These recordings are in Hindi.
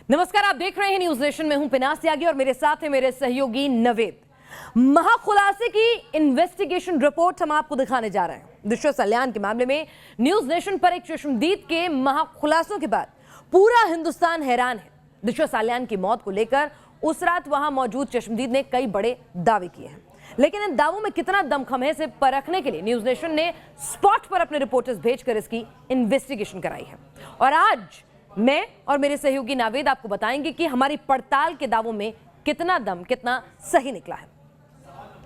नमस्कार, आप देख रहे हैं न्यूज नेशन में हूं पिनाक त्यागी और मेरे साथ है मेरे सहयोगी नवेद। महाखुलासे की इन्वेस्टिगेशन रिपोर्ट हम आपको दिखाने जा रहे हैं। दिशा सल्यान के मामले में न्यूज नेशन पर एक चश्मदीद के महाखुलासों के बाद पूरा हिंदुस्तान हैरान है। दिशा सल्यान की मौत को लेकर उस रात वहां मौजूद चश्मदीद ने कई बड़े दावे किए हैं, लेकिन इन दावों में कितना दमखम है इसे परखने के लिए न्यूज नेशन ने स्पॉट पर अपने रिपोर्टर्स भेजकर इसकी इन्वेस्टिगेशन कराई है। और आज मैं और मेरे सहयोगी नावेद आपको बताएंगे कि हमारी पड़ताल के दावों में कितना दम, कितना सही निकला है।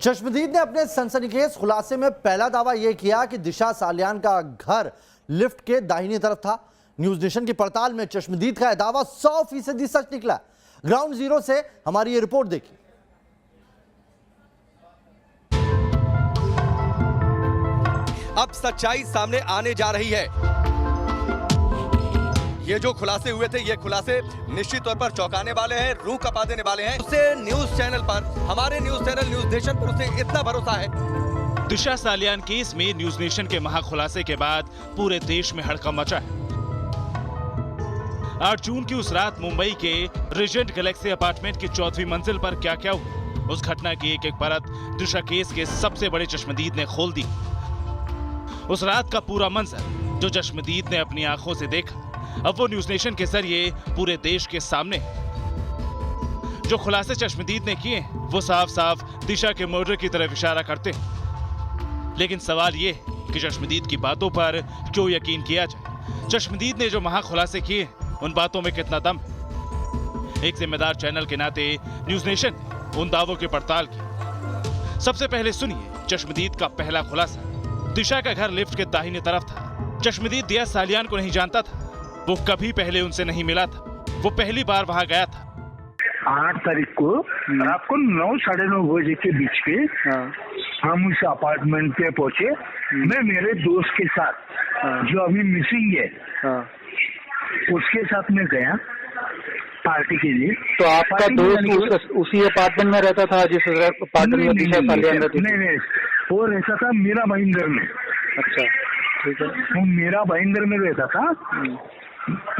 चश्मदीद ने अपने सनसनीखेज खुलासे में पहला दावा यह किया कि दिशा सालियान का घर लिफ्ट के दाहिनी तरफ था। न्यूज नेशन की पड़ताल में चश्मदीद का यह दावा 100% सच निकला। ग्राउंड जीरो से हमारी ये रिपोर्ट देखिए। अब सच्चाई सामने आने जा रही है। ये जो खुलासे हुए थे, ये खुलासे निश्चित तौर पर चौंकाने वाले हैं, रूह कपा देने वाले हैं। उसे न्यूज चैनल पर, हमारे न्यूज चैनल न्यूज नेशन पर उसे इतना भरोसा है। दिशा सालियान केस में न्यूज नेशन के महाखुलासे के बाद पूरे देश में हड़कंप मचा है। 8 जून की उस रात मुंबई के रीजेंट गैलेक्सी अपार्टमेंट की 4वीं मंजिल पर क्या क्या हुआ, उस घटना की एक एक परत दिशा केस के सबसे बड़े चश्मदीद ने खोल दी। उस रात का पूरा मंजर जो चश्मदीद ने अपनी आंखों से देखा, अब वो न्यूज नेशन के जरिए पूरे देश के सामने। जो खुलासे चश्मदीद ने किए वो साफ साफ दिशा के मर्डर की तरफ इशारा करते हैं। लेकिन सवाल ये कि चश्मदीद की बातों पर क्यों यकीन किया जाए? चश्मदीद ने जो महाखुलासे किए उन बातों में कितना दम? एक जिम्मेदार चैनल के नाते न्यूज नेशन ने उन दावों की पड़ताल की। सबसे पहले सुनिए चश्मदीद का पहला खुलासा। दिशा का घर लिफ्ट के दाहिनी तरफ था। चश्मदीद दिया सालियान को नहीं जानता था, वो कभी पहले उनसे नहीं मिला था, वो पहली बार वहां गया था। 8 तारीख को रात को 9 साढ़े 9 बजे के बीच पे हम उस अपार्टमेंट पे पहुंचे। मैं मेरे दोस्त के साथ जो अभी मिसिंग है उसके साथ में गया पार्टी के लिए। तो आपका दोस्त उसी अपार्टमेंट में रहता था जिस अपार्टमेंट में दिशा सालियान रहती थी? नहीं, वो रहता था मीरा भाईंदर में। अच्छा, ठीक है। वो मीरा भाईंदर में रहता था।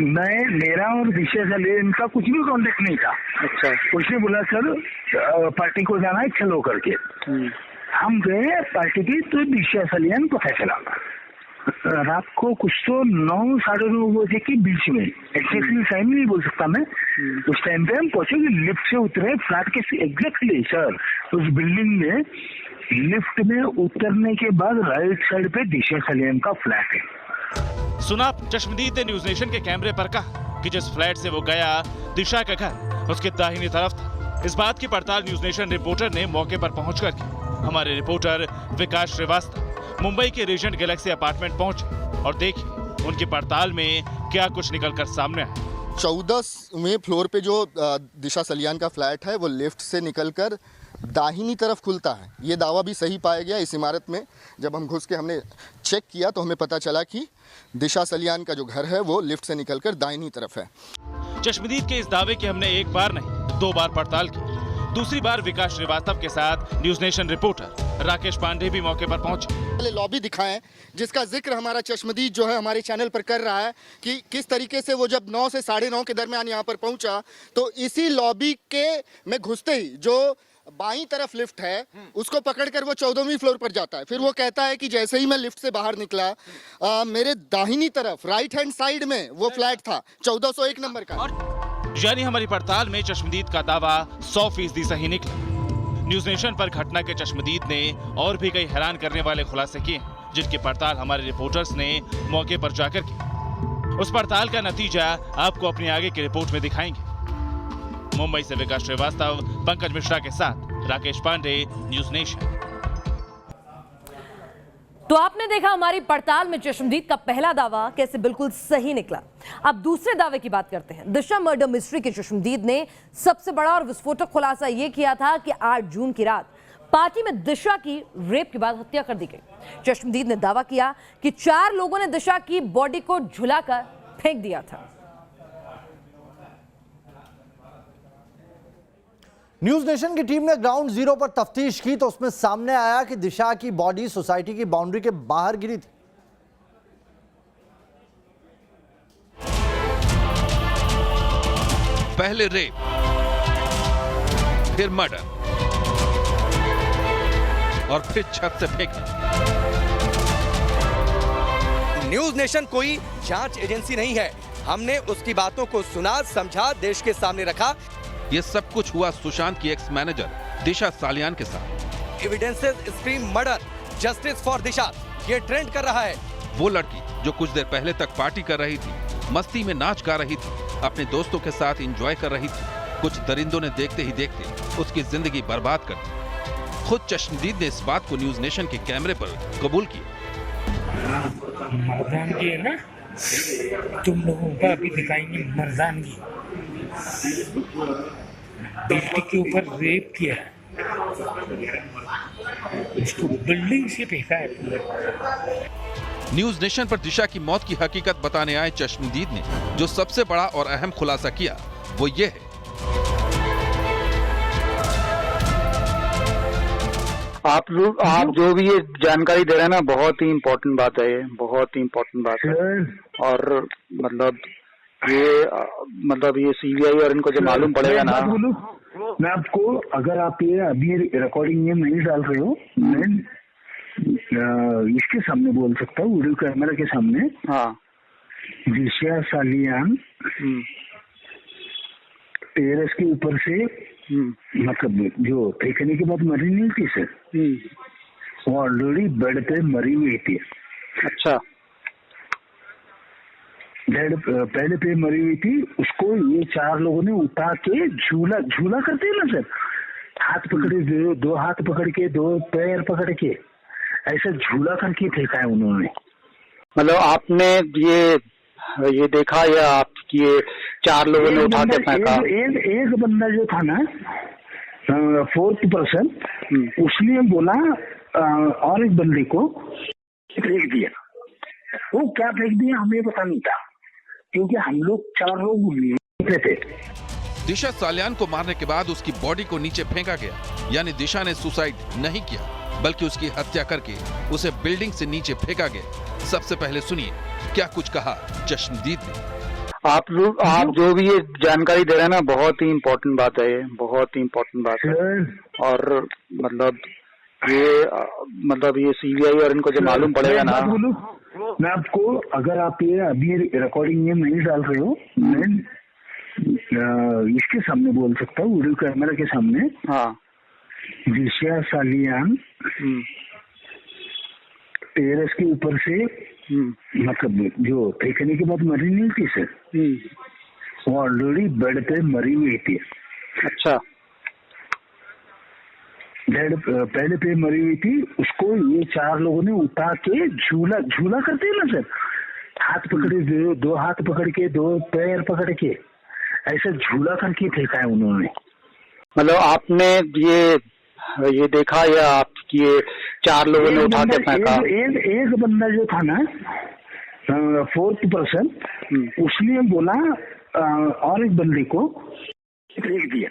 मेरा और दिशा सालियान का कुछ भी कांटेक्ट नहीं था। अच्छा। उसने बोला सर पार्टी को जाना है, चलो करके। हम गए पार्टी की, तो दिशा सालियान पता चला रात को कुछ तो 9 साढ़े 9 बजे के बीच में, एक्जैक्टली टाइम नहीं बोल सकता मैं। उस टाइम पे हम पहुंचे, लिफ्ट से उतरे फ्लैट के एग्जैक्टली सर उस बिल्डिंग में। लिफ्ट में उतरने के बाद राइट साइड पे दिशा सालियान का फ्लैट है। सुना चश्मदीद ने न्यूज नेशन के कैमरे पर कहा कि जिस फ्लैट से वो गया दिशा का घर उसके दाहिनी तरफ था। इस बात की पड़ताल न्यूज नेशन रिपोर्टर ने मौके पर पहुंचकर की। हमारे रिपोर्टर विकास श्रीवास्तव मुंबई के रीजेंट गैलेक्सी अपार्टमेंट पहुंचे और देखिए उनकी पड़ताल में क्या कुछ निकलकर सामने आया। 14वें फ्लोर पे जो दिशा सालियान का फ्लैट है वो लिफ्ट से निकलकर दाहिनी तरफ खुलता है। ये दावा भी सही पाया गया। इस इमारत में जब हम घुस के हमने चेक किया तो हमें पता चला कि दिशा सालियान का जो घर है वो लिफ्ट से निकलकर दाहिनी तरफ है। चश्मदीद के इस दावे की हमने एक बार नहीं 2 बार पड़ताल की। दूसरी बार विकास श्रीवास्तव के साथ News Nation reporter Rakesh Pandey भी मौके पर पहुंचे। पहले लॉबी दिखाएं जिसका जिक्र हमारा चश्मदीद जो है हमारे चैनल पर कर रहा है कि किस तरीके से वो जब 9 से साढ़े 9 के दरमियान यहाँ पर पहुंचा तो इसी लॉबी के में घुसते ही जो बाईं तरफ लिफ्ट है उसको पकड़कर वो 14वीं फ्लोर पर जाता है। फिर वो कहता है कि जैसे ही मैं लिफ्ट से बाहर निकला मेरे दाहिनी तरफ राइट हैंड साइड में वो फ्लैट था 1401 नंबर का। यानी हमारी पड़ताल में चश्मदीद का दावा 100% सही निकला। न्यूज नेशन पर घटना के चश्मदीद ने और भी कई हैरान करने वाले खुलासे किए जिनकी पड़ताल हमारे रिपोर्टर्स ने मौके पर जाकर की। उस पड़ताल का नतीजा आपको अपनी आगे की रिपोर्ट में दिखाएंगे। मुंबई से विकास श्रीवास्तव, पंकज मिश्रा के साथ राकेश पांडे, न्यूज नेशन। तो आपने देखा हमारी पड़ताल में चश्मदीद का पहला दावा कैसे बिल्कुल सही निकला। अब दूसरे दावे की बात करते हैं। दिशा मर्डर मिस्ट्री के चश्मदीद ने सबसे बड़ा और विस्फोटक खुलासा यह किया था कि 8 जून की रात पार्टी में दिशा की रेप के बाद हत्या कर दी गई। चश्मदीद ने दावा किया कि 4 लोगों ने दिशा की बॉडी को झुलाकर फेंक दिया था। न्यूज नेशन की टीम ने ग्राउंड जीरो पर तफ्तीश की तो उसमें सामने आया कि दिशा की बॉडी सोसाइटी की बाउंड्री के बाहर गिरी थी। पहले रेप, फिर मर्डर और फिर छत से फेंकना। न्यूज नेशन कोई जांच एजेंसी नहीं है। हमने उसकी बातों को सुना, समझा, देश के सामने रखा। ये सब कुछ हुआ सुशांत की एक्स मैनेजर दिशा सालियान के साथ। Evidences scream murder, justice for Disha, ये ट्रेंड कर रहा है। वो लड़की जो कुछ देर पहले तक पार्टी कर रही थी, मस्ती में नाच गा रही थी, अपने दोस्तों के साथ एंजॉय कर रही थी, कुछ दरिंदों ने देखते ही देखते उसकी जिंदगी बर्बाद कर दी। खुद चश्मदीद ने इस बात को न्यूज नेशन के कैमरे पर कबूल किया। मर्दानगी है ना, तुम लोगों का अभी दिखाएंगे मर्दानगी। बेटी के ऊपर रेप किया, उसको बिल्डिंग से फेंका है। न्यूज नेशन पर दिशा की मौत की हकीकत बताने आए चश्मदीद ने जो सबसे बड़ा और अहम खुलासा किया वो ये है। आप जो भी ये जानकारी दे रहे हैं ना, बहुत ही इम्पोर्टेंट बात है, ये बहुत ही इम्पोर्टेंट बात है। और मतलब ये सीबीआई और इनको जो मालूम पड़ेगा ना, मैं आपको, अगर आप ये अभी रिकॉर्डिंग में नहीं डाल रहे हो, मैं इसके सामने बोल सकता हूँ, वीडियो कैमरा के सामने। हाँ, दिशा सालियान टेरेस के ऊपर से, मतलब जो फेंकने के बाद मरी नहीं थी सर, वो ऑलरेडी बेड पे मरी हुई थी। अच्छा, बेड पहले पे मरी हुई थी, उसको ये 4 लोगों ने उठा के झूला करते हैं ना सर, हाथ पकड़े, दो हाथ पकड़ के, 2 पैर पकड़ के, ऐसा झूला करके फेंका है उन्होंने। मतलब आपने ये देखा या आपकी ये 4 लोगों ने उठा के फेंका? एक बंदा जो था ना, 4th पर्सन, उसने बोला और एक बंदे को फेंक दिया। वो क्या फेंक दिया हमें पता नहीं था, क्योंकि हम लोग 4 लोग निकले थे। दिशा सालियान को मारने के बाद उसकी बॉडी को नीचे फेंका गया, यानी दिशा ने सुसाइड नहीं किया बल्कि उसकी हत्या करके उसे बिल्डिंग से नीचे फेंका गया। सबसे पहले सुनिए क्या कुछ कहा चश्मदीद ने। आप जो भी ये जानकारी दे रहे हैं ना, बहुत ही इम्पोर्टेंट बात है, ये बहुत ही इम्पोर्टेंट बात है। और मतलब ये सीबीआई और इनको जो मालूम पड़ेगा ना, मैं आपको, अगर आप ये अभी रिकॉर्डिंग में नहीं डाल रहे हो, मैं इसके सामने बोल सकता हूँ, वीडियो कैमरा के सामने। हाँ, दिशा सालियान टेरेस के ऊपर से, मतलब जो फेंकने के बाद मरी नहीं थी सर, वो ऑलरेडी बेड पे मरी हुई थी। अच्छा, बेड पहले पे मरी हुई थी, उसको ये 4 लोगों ने उठा के झूला करते हैं ना सर, हाथ पकड़े, 2 हाथ पकड़ के, 2 पैर पकड़ के, ऐसा झूला करके फेंका है उन्होंने। मतलब आपने ये देखा या आपकी ये 4 लोगों ने उठा के फेंका? एक बंदा जो था ना, 4th पर्सन, उसने बोला और एक बंदे को फेंक दिया।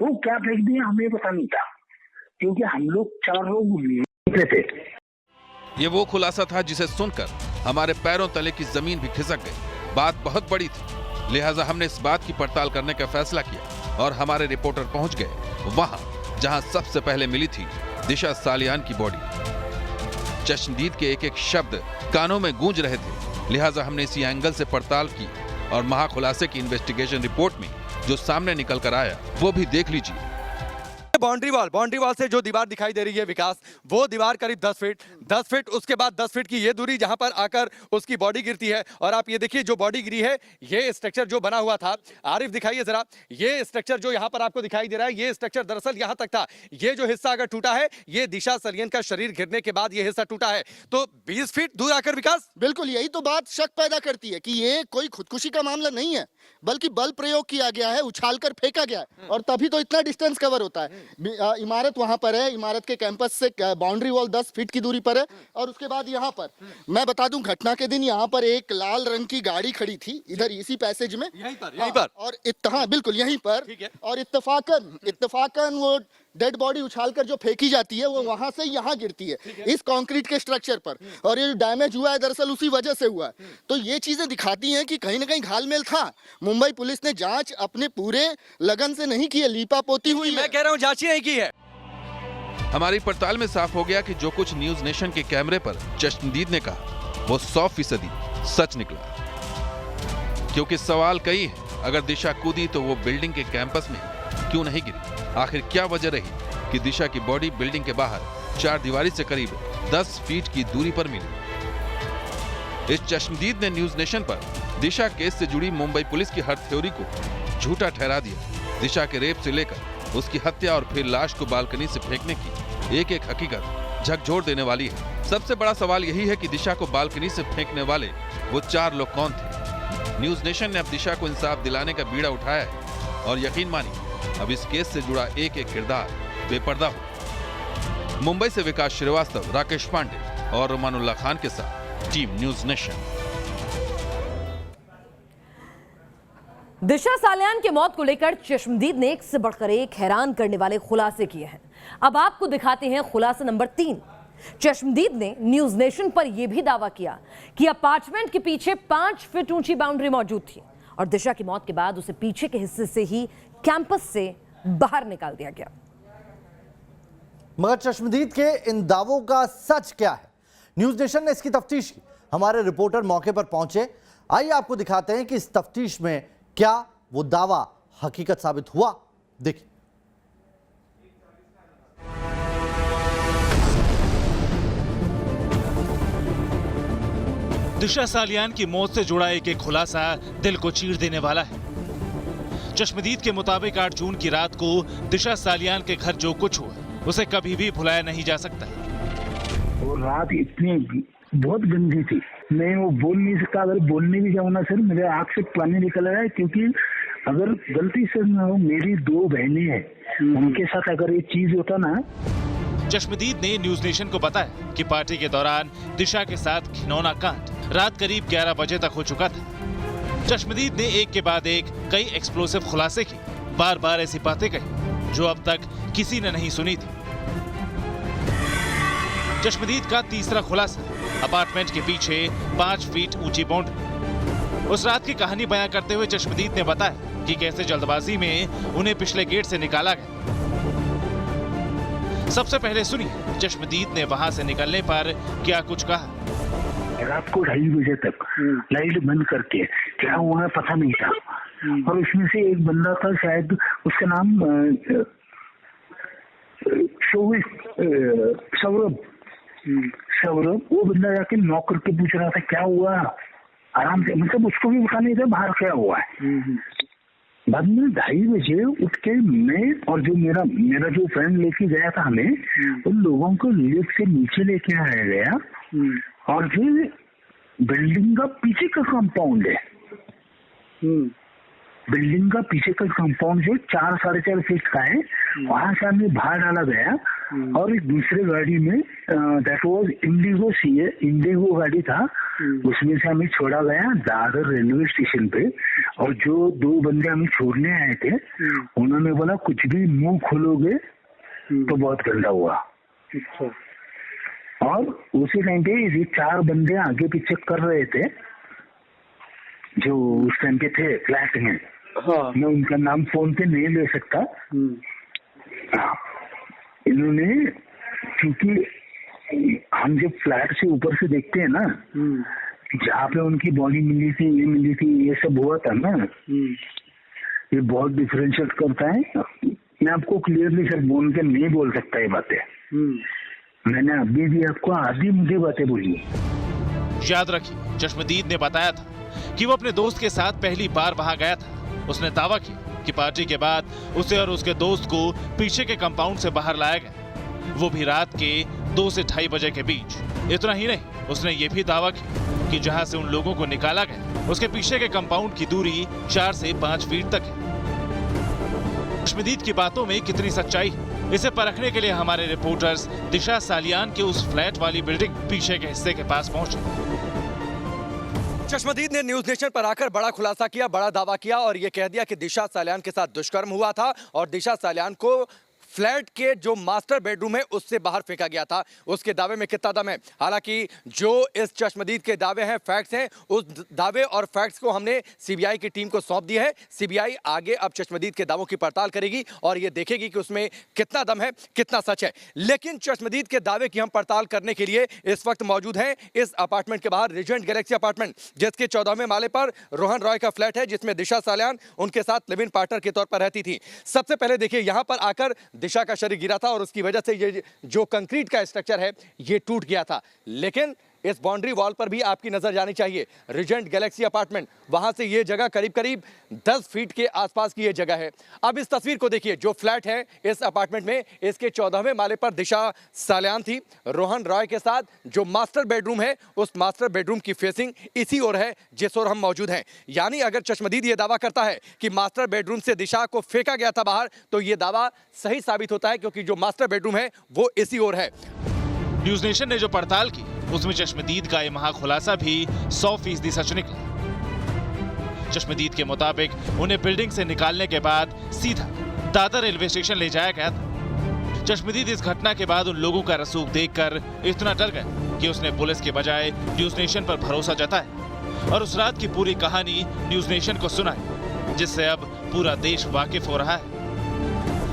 वो क्या फेंक दिया हमें पता नहीं था, क्योंकि हम लोग 4 लोग निकले थे। ये वो खुलासा था जिसे सुनकर हमारे पैरों तले की जमीन भी खिसक गई। बात बहुत बड़ी थी, लिहाजा हमने इस बात की पड़ताल करने का फैसला किया और हमारे रिपोर्टर पहुंच गए वहां जहां सबसे पहले मिली थी दिशा सालियान की बॉडी। चश्मदीद के एक एक शब्द कानों में गूंज रहे थे, लिहाजा हमने इसी एंगल से पड़ताल की और महाखुलासे की इन्वेस्टिगेशन रिपोर्ट में जो सामने निकल कर आया वो भी देख लीजिए। बाउंड्री वॉल से जो दीवार दिखाई दे रही है विकास, वो दीवार करीब 10 फीट, उसके बाद 10 फीट की ये दूरी जहां पर आकर उसकी बॉडी गिरती है। और आप ये देखिए जो बॉडी गिरी है, ये स्ट्रक्चर जो बना हुआ था, आरिफ दिखाइए जरा, ये स्ट्रक्चर जो यहाँ पर आपको दिखाई दे रहा है, ये स्ट्रक्चर दरअसल यहाँ तक था। ये जो हिस्सा अगर टूटा है, ये दिशा सालियान का शरीर गिरने के बाद ये हिस्सा टूटा है। तो 20 फीट दूर आकर विकास, बिल्कुल यही तो बात शक पैदा करती है कि ये कोई खुदकुशी का मामला नहीं है, बल्कि बल प्रयोग किया गया है, उछालकर फेंका गया है, और तभी तो इतना डिस्टेंस कवर होता है। इमारत वहां पर है, इमारत के कैंपस से बाउंड्री वॉल 10 फीट की दूरी पर है। और उसके बाद यहाँ पर मैं बता दूं, घटना के दिन यहाँ पर एक लाल रंग की गाड़ी खड़ी थी, इधर इसी पैसेज में, यहीं पर और हाँ बिल्कुल यहीं पर। और इत्तेफाकन वो डेड बॉडी उछालकर जो फेंकी जाती है वो वहां से यहाँ गिरती है इस कंक्रीट के स्ट्रक्चर पर, और ये जो डैमेज हुआ है दरअसल उसी वजह से हुआ है। तो ये चीजें दिखाती हैं कि कहीं ना कहीं घालमेल था। मुंबई पुलिस ने जांच अपने पूरे लगन से नहीं की है, लीपा पोती हुई मैं कह रहा हूँ जांच ही नहीं की है। हमारी पड़ताल में साफ हो गया कि जो कुछ न्यूज नेशन के कैमरे पर चश्मदीद ने कहा वो 100% सच निकला। क्योंकि सवाल कई है, अगर दिशा कूदी तो वो बिल्डिंग के कैंपस में क्यों नहीं गिरी? आखिर क्या वजह रही कि दिशा की बॉडी बिल्डिंग के बाहर 4 दीवारी से करीब 10 फीट की दूरी पर मिली? इस चश्मदीद ने न्यूज नेशन पर दिशा केस से जुड़ी मुंबई पुलिस की हर थ्योरी को झूठा ठहरा दिया। दिशा के रेप से लेकर उसकी हत्या और फिर लाश को बालकनी से फेंकने की एक एक हकीकत झकझोर देने वाली है। सबसे बड़ा सवाल यही है कि दिशा को बालकनी से फेंकने वाले वो 4 लोग कौन थे? न्यूज नेशन ने अब दिशा को इंसाफ दिलाने का बीड़ा उठाया है और यकीन मानिए अब इस केस से जुड़ा एक एक किरदार बेपर्दा हो। मुंबई से विकास श्रीवास्तव, राकेश पांडे और रुमानुल्लाह खान के साथ टीम न्यूज नेशन। दिशा सालियान की मौत को लेकर चश्मदीद ने एक से बढ़कर एक हैरान करने वाले खुलासे किए हैं। अब आपको दिखाते हैं खुलासा नंबर 3। चश्मदीद ने न्यूज नेशन पर यह भी दावा किया कि अपार्टमेंट के पीछे 5 फीट ऊंची बाउंड्री मौजूद थी और दिशा की मौत के बाद उसे पीछे के हिस्से से ही कैंपस से बाहर निकाल दिया गया। मगर चश्मदीद के इन दावों का सच क्या है? न्यूज नेशन ने इसकी तफ्तीश की। हमारे रिपोर्टर मौके पर पहुंचे। आइए आपको दिखाते हैं कि इस तफ्तीश में क्या वो दावा हकीकत साबित हुआ। देखिए। दिशा सालियान की मौत से जुड़ा एक एक खुलासा दिल को चीर देने वाला है। चश्मदीद के मुताबिक 8 जून की रात को दिशा सालियान के घर जो कुछ हुआ उसे कभी भी भुलाया नहीं जा सकता। वो रात इतनी बहुत गंदी थी, मैं वो बोल नहीं सकता। अगर बोलने भी जाऊँ ना सर, मेरे आँख से पानी निकल रहा है, क्योंकि अगर गलती से ना हो, मेरी 2 बहनें हैं, उनके साथ अगर ये चीज होता ना। चश्मदीद ने न्यूज नेशन को बताया कि पार्टी के दौरान दिशा के साथ घिनौना कांड रात करीब 11 बजे तक हो चुका था। चश्मदीद ने एक के बाद एक कई एक्सप्लोसिव खुलासे की, बार बार ऐसी बातें कही जो अब तक किसी ने नहीं सुनी थी। चश्मदीद का तीसरा खुलासा, अपार्टमेंट के पीछे 5 फीट ऊंची बाउंड्री। उस रात की कहानी बयां करते हुए चश्मदीद ने बताया कि कैसे जल्दबाजी में उन्हें पिछले गेट से निकाला गया। सबसे पहले सुनिए चश्मदीद ने वहां से निकलने पर क्या कुछ कहा। रात को 2:30 बजे तक लाइट बंद करके क्या हुआ है पता नहीं था, और उसमें से एक बंदा था, शायद उसका नाम सौरभ, वो बंदा जाके नॉक करके पूछ रहा था क्या हुआ, आराम से, मतलब उसको भी पता नहीं था बाहर क्या हुआ है। बाद में 2:30 बजे उठ के मैं और जो मेरा जो फ्रेंड लेके गया था हमें, उन लोगों को लिफ्ट से नीचे लेके आया गया, और जो बिल्डिंग का पीछे का कंपाउंड है, बिल्डिंग का पीछे का कंपाउंड जो 4-4.5 फीट का है, वहां से हमें बाहर डाला गया, और एक दूसरे गाड़ी में दैट वाज इंडिगो गाड़ी था, उसमें से हमें छोड़ा गया दादर रेलवे स्टेशन पे। और जो 2 बंदे हमें छोड़ने आए थे, उन्होंने बोला कुछ भी मुंह खोलोगे तो बहुत गंदा हुआ। और उसी टाइम पे ये 4 बंदे आगे पीछे कर रहे थे जो उस टाइम पे थे फ्लैट में। हाँ। मैं उनका नाम फोन पे नहीं ले सकता। इन्होंने, क्योंकि हम जब फ्लैट से ऊपर से देखते हैं ना, जहाँ पे उनकी बॉडी मिली थी, ये सब हुआ था ना, ये बहुत डिफरेंशिएट करता है। मैं आपको क्लियरली सर बोल के नहीं बोल सकता ये बातें। मैंने अभी भी आपको आधी मुझे बातें बोली। याद रखिए चश्मदीद ने बताया था कि वो अपने दोस्त के साथ पहली बार वहां गया था। उसने दावा किया कि पार्टी के बाद उसे और उसके दोस्त को पीछे के कंपाउंड से बाहर लाया गया, वो भी रात के 2 से 2:30 बजे के बीच। इतना ही नहीं, उसने ये भी दावा किया कि जहां से उन लोगों को निकाला गया उसके पीछे के कंपाउंड की दूरी 4 से 5 फीट तक है। चश्मदीद की बातों में कितनी सच्चाई है, इसे परखने के लिए हमारे रिपोर्टर्स दिशा सालियान के उस फ्लैट वाली बिल्डिंग पीछे के हिस्से के पास पहुंचे। चश्मदीद ने न्यूज नेशन पर आकर बड़ा खुलासा किया, बड़ा दावा किया और यह कह दिया कि दिशा सालियान के साथ दुष्कर्म हुआ था और दिशा सालियान को फ्लैट के जो मास्टर बेडरूम है उससे बाहर फेंका गया था। उसके दावे में कितना दम है? हालांकि जो इस चश्मदीद के दावे हैं, फैक्ट्स हैं, उस दावे और फैक्ट्स को हमने सीबीआई की टीम को सौंप दिया है। सीबीआई आगे अब चश्मदीद के दावों की पड़ताल करेगी और ये देखेगी कि उसमें कितना दम है, कितना सच है। लेकिन चश्मदीद के दावे की हम पड़ताल करने के लिए इस वक्त मौजूद हैं इस अपार्टमेंट के बाहर, रीजेंट गैलेक्सी अपार्टमेंट, जिसके 14वें माले पर रोहन रॉय का फ्लैट है, जिसमें दिशा सालियान उनके साथ लिव इन पार्टनर के तौर पर रहती थी। सबसे पहले देखिए, यहां पर आकर दिशा का शरीर गिरा था और उसकी वजह से ये जो कंक्रीट का स्ट्रक्चर है ये टूट गया था। लेकिन इस बाउंड्री वॉल पर भी आपकी नजर जानी चाहिए। रीजेंट गैलेक्सी अपार्टमेंट, वहां से ये जगह करीब करीब 10 फीट के आसपास की ये जगह है। अब इस तस्वीर को देखिए, जो फ्लैट है इस अपार्टमेंट में, इसके 14वें माले पर दिशा सालियान थी रोहन रॉय के साथ। जो मास्टर बेडरूम है, उस मास्टर बेडरूम की फेसिंग इसी ओर है जिस ओर हम मौजूद हैं। यानी अगर चश्मदीद ये दावा करता है कि मास्टर बेडरूम से दिशा को फेंका गया था बाहर, तो ये दावा सही साबित होता है, क्योंकि जो मास्टर बेडरूम है वो इसी ओर है। न्यूज नेशन ने जो पड़ताल की उसमें चश्मदीद का ये महाखुलासा भी 100% सच निकला। चश्मदीद के मुताबिक उन्हें बिल्डिंग से निकालने के बाद सीधा दादर रेलवे स्टेशन ले जाया गया था। चश्मदीद इस घटना के बाद उन लोगों का रसूख देखकर इतना डर गए कि उसने पुलिस के बजाय न्यूज नेशन पर भरोसा जताया और उस रात की पूरी कहानी न्यूज नेशन को सुनाई, जिससे अब पूरा देश वाकिफ हो रहा है।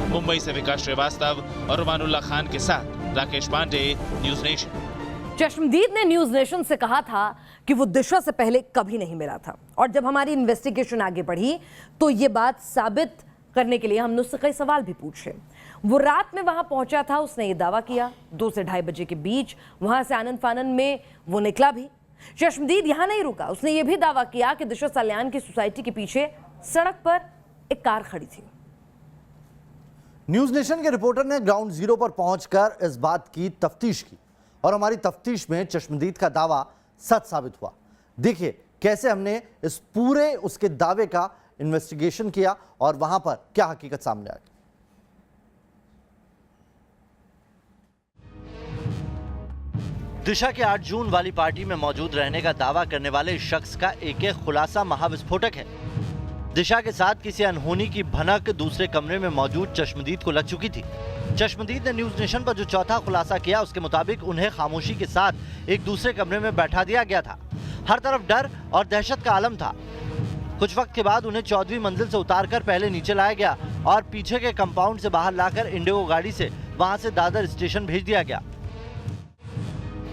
मुंबई से विकास श्रीवास्तव और रुमानुल्लाह खान के साथ राकेश पांडे, न्यूज नेशन। चश्मदीद ने न्यूज नेशन से कहा था कि वो दिशा से पहले कभी नहीं मिला था, और जब हमारी इन्वेस्टिगेशन आगे बढ़ी तो ये बात साबित करने के लिए हमने उससे कई सवाल भी पूछे। वो रात में वहां पहुंचा था, उसने ये दावा किया 2 से 2:30 बजे के बीच वहां से आनंद फानन में वो निकला भी। चश्मदीद यहां नहीं रुका, उसने ये भी दावा किया कि दिशा सालियान की सोसाइटी के पीछे सड़क पर एक कार खड़ी थी। न्यूज नेशन के रिपोर्टर ने ग्राउंड जीरो पर पहुंचकर इस बात की तफ्तीश की और हमारी तफ्तीश में चश्मदीद का दावा सच साबित हुआ। देखिए कैसे हमने इस पूरे उसके दावे का इन्वेस्टिगेशन किया और वहां पर क्या हकीकत सामने आई। दिशा के 8 जून वाली पार्टी में मौजूद रहने का दावा करने वाले शख्स का एक खुलासा महाविस्फोटक है। दिशा के साथ किसी अनहोनी की भनक दूसरे कमरे में मौजूद चश्मदीद को लग चुकी थी। चश्मदीद ने न्यूज नेशन पर जो चौथा खुलासा किया, उसके मुताबिक उन्हें खामोशी के साथ एक दूसरे कमरे में बैठा दिया गया था। हर तरफ डर और दहशत का आलम था। कुछ वक्त के बाद उन्हें 14वीं मंजिल से उतारकर पहले नीचे लाया गया और पीछे के कंपाउंड से बाहर लाकर इंडिगो गाड़ी से वहां से दादर स्टेशन भेज दिया गया।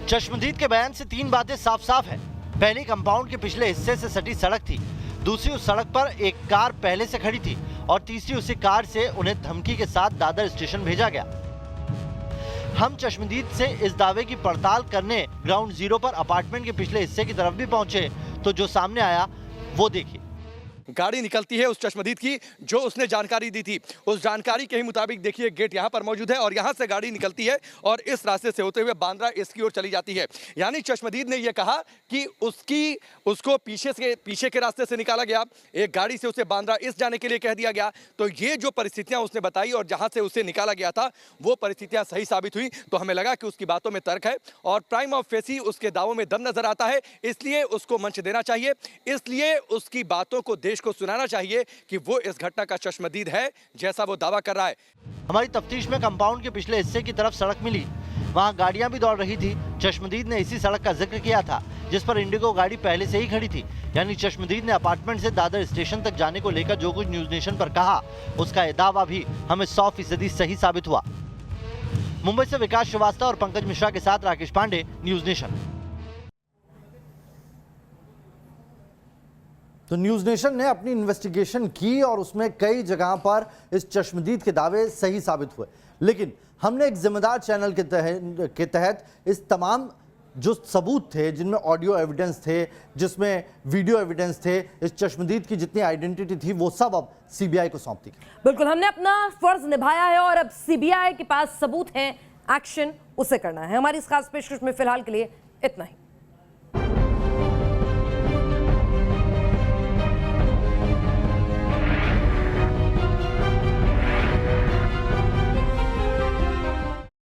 चश्मदीद के बयान से 3 बातें साफ साफ है। पहली, कंपाउंड के पिछले हिस्से से सटी सड़क थी। दूसरी, उस सड़क पर एक कार पहले से खड़ी थी और तीसरी, उसी कार से उन्हें धमकी के साथ दादर स्टेशन भेजा गया। हम चश्मदीद से इस दावे की पड़ताल करने ग्राउंड जीरो पर अपार्टमेंट के पिछले हिस्से की तरफ भी पहुंचे तो जो सामने आया वो देखिए। गाड़ी निकलती है उस चश्मदीद की जो उसने जानकारी दी थी। उस जानकारी के ही मुताबिक देखिए गेट यहाँ पर मौजूद है और यहाँ से गाड़ी निकलती है और इस रास्ते से होते हुए बांद्रा इसकी ओर चली जाती है। यानी चश्मदीद ने यह कहा कि उसको पीछे के रास्ते से निकाला गया, एक गाड़ी से उसे बांद्रा इस जाने के लिए कह दिया गया। तो ये जो परिस्थितियां उसने बताई और जहाँ से उसे निकाला गया था वो परिस्थितियां सही साबित हुई, तो हमें लगा कि उसकी बातों में तर्क है और प्राइम ऑफ फेसी उसके दावों में दम नजर आता है, इसलिए उसको मंच देना चाहिए, इसलिए उसकी बातों को देश को सुनाना चाहिए कि वो इस घटना का चश्मदीद है जैसा वो दावा कर रहा है। हमारी तफ्तीश में कंपाउंड के पिछले हिस्से की तरफ सड़क मिली, वहां गाड़ियां भी दौड़ रही थी। चश्मदीद ने इसी सड़क का जिक्र किया था जिस पर इंडिगो गाड़ी पहले से ही खड़ी थी। यानी चश्मदीद ने अपार्टमेंट से दादर स्टेशन तक जाने को लेकर जो कुछ न्यूज नेशन पर कहा, उसका दावा भी हमें 100% सही साबित हुआ। मुंबई से विकास श्रीवास्तव और पंकज मिश्रा के साथ राकेश पांडे, न्यूज नेशन। तो न्यूज नेशन ने अपनी इन्वेस्टिगेशन की और उसमें कई जगह पर इस चश्मदीद के दावे सही साबित हुए, लेकिन हमने एक जिम्मेदार चैनल के तहत इस तमाम जो सबूत थे, जिनमें ऑडियो एविडेंस थे, जिसमें वीडियो एविडेंस थे, इस चश्मदीद की जितनी आइडेंटिटी थी वो सब अब सीबीआई को सौंप दी। बिल्कुल, हमने अपना फर्ज निभाया है और अब सीबीआई के पास सबूत हैं, एक्शन उसे करना है। हमारी इस खास पेशकश में फिलहाल के लिए इतना ही।